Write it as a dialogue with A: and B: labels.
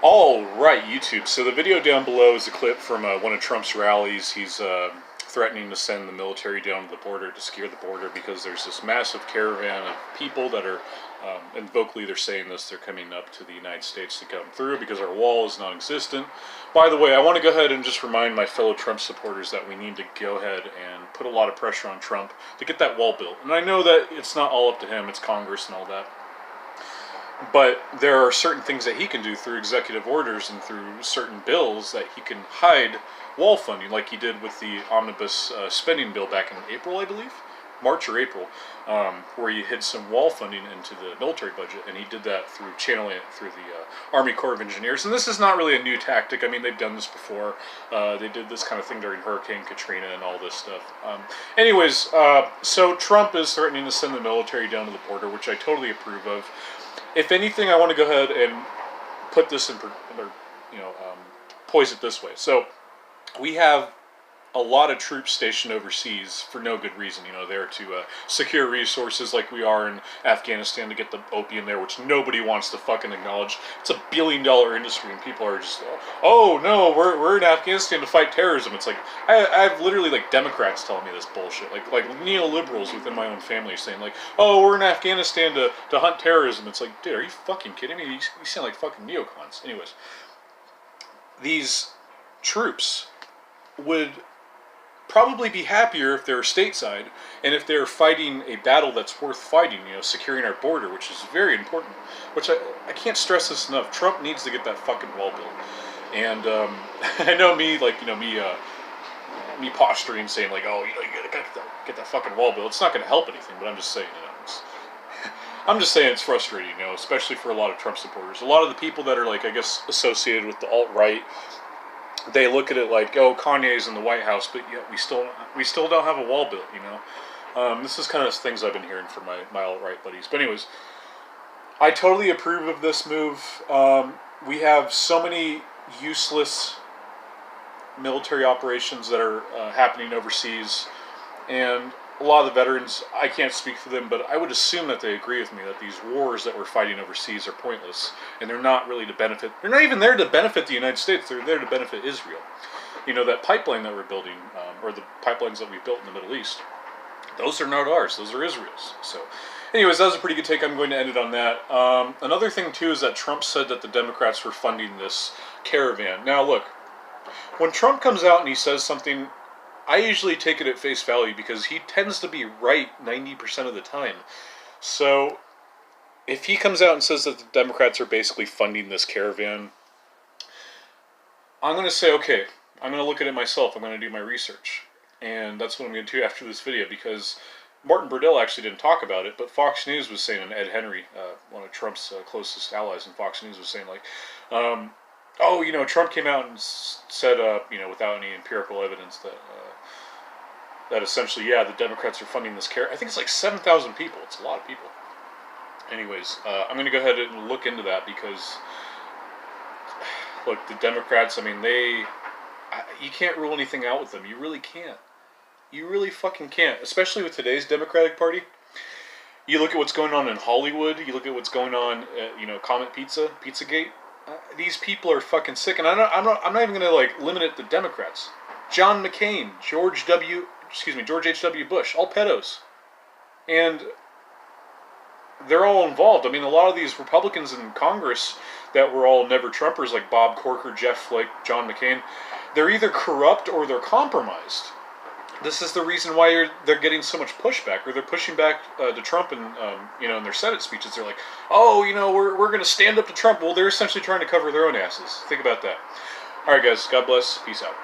A: All right, YouTube. So the video down below is a clip from one of Trump's rallies. He's threatening to send the military down to the border to secure the border because there's this massive caravan of people that are, and vocally they're saying this, they're coming up to the United States to come through because our wall is non-existent. By the way, I want to go ahead and just remind my fellow Trump supporters that we need to go ahead and put a lot of pressure on Trump to get that wall built. And I know that it's not all up to him, it's Congress and all that. But there are certain things that he can do through executive orders and through certain bills that he can hide wall funding, like he did with the omnibus spending bill back in April, I believe, March or April, where he hid some wall funding into the military budget, and he did that through channeling it through the Army Corps of Engineers. And this is not really a new tactic. I mean, they've done this before. They did this kind of thing during Hurricane Katrina and all this stuff. Anyways, so Trump is threatening to send the military down to the border, which I totally approve of. If anything, I want to go ahead and put this in, poise it this way. So, we have a lot of troops stationed overseas for no good reason. There to secure resources like we are in Afghanistan to get the opium there, which nobody wants to fucking acknowledge. It's a billion-dollar industry, and people are just, oh no, we're in Afghanistan to fight terrorism. It's like I have literally like Democrats telling me this bullshit, like neoliberals within my own family saying like, oh, we're in Afghanistan to hunt terrorism. It's like, dude, are you fucking kidding me? You sound like fucking neocons. Anyways, these troops would probably be happier if they're stateside and if they're fighting a battle that's worth fighting, securing our border, which is very important, which I can't stress this enough. Trump needs to get that fucking wall built. And I know me, me posturing, saying like, oh, you gotta get that fucking wall built. It's not going to help anything, but I'm just saying, I'm just saying it's frustrating, especially for a lot of Trump supporters. A lot of the people that are like, I guess, associated with the alt-right, they look at it like, oh, Kanye's in the White House, but yet we still don't have a wall built, This is kind of things I've been hearing from my alt-right buddies. But anyways, I totally approve of this move. We have so many useless military operations that are happening overseas, and a lot of the veterans, I can't speak for them, but I would assume that they agree with me that these wars that we're fighting overseas are pointless, and they're not really to benefit, they're not even there to benefit the United States, they're there to benefit Israel. That pipeline that we're building, or the pipelines that we've built in the Middle East, those are not ours, those are Israel's. So, anyways, that was a pretty good take. I'm going to end it on that. Another thing, too, is that Trump said that the Democrats were funding this caravan. Now, look, when Trump comes out and he says something, I usually take it at face value because he tends to be right 90% of the time. So, if he comes out and says that the Democrats are basically funding this caravan, I'm going to say, okay, I'm going to look at it myself. I'm going to do my research. And that's what I'm going to do after this video, because Martin Burdell actually didn't talk about it, but Fox News was saying, and Ed Henry, one of Trump's closest allies in Fox News, was saying, like, Trump came out and said, without any empirical evidence that essentially, yeah, the Democrats are funding this I think it's like 7,000 people. It's a lot of people. Anyways, I'm going to go ahead and look into that because, look, the Democrats, I mean, you can't rule anything out with them. You really can't. You really fucking can't. Especially with today's Democratic Party. You look at what's going on in Hollywood. You look at what's going on at, Comet Pizza, Pizzagate. These people are fucking sick. And I'm not even going to, limit it to Democrats. John McCain, George H.W. Bush, all pedos. And they're all involved. I mean, a lot of these Republicans in Congress that were all never-Trumpers, like Bob Corker, Jeff Flake, John McCain, they're either corrupt or they're compromised. This is the reason why they're getting so much pushback, or they're pushing back to Trump and, in their Senate speeches. They're like, oh, we're going to stand up to Trump. Well, they're essentially trying to cover their own asses. Think about that. All right, guys. God bless. Peace out.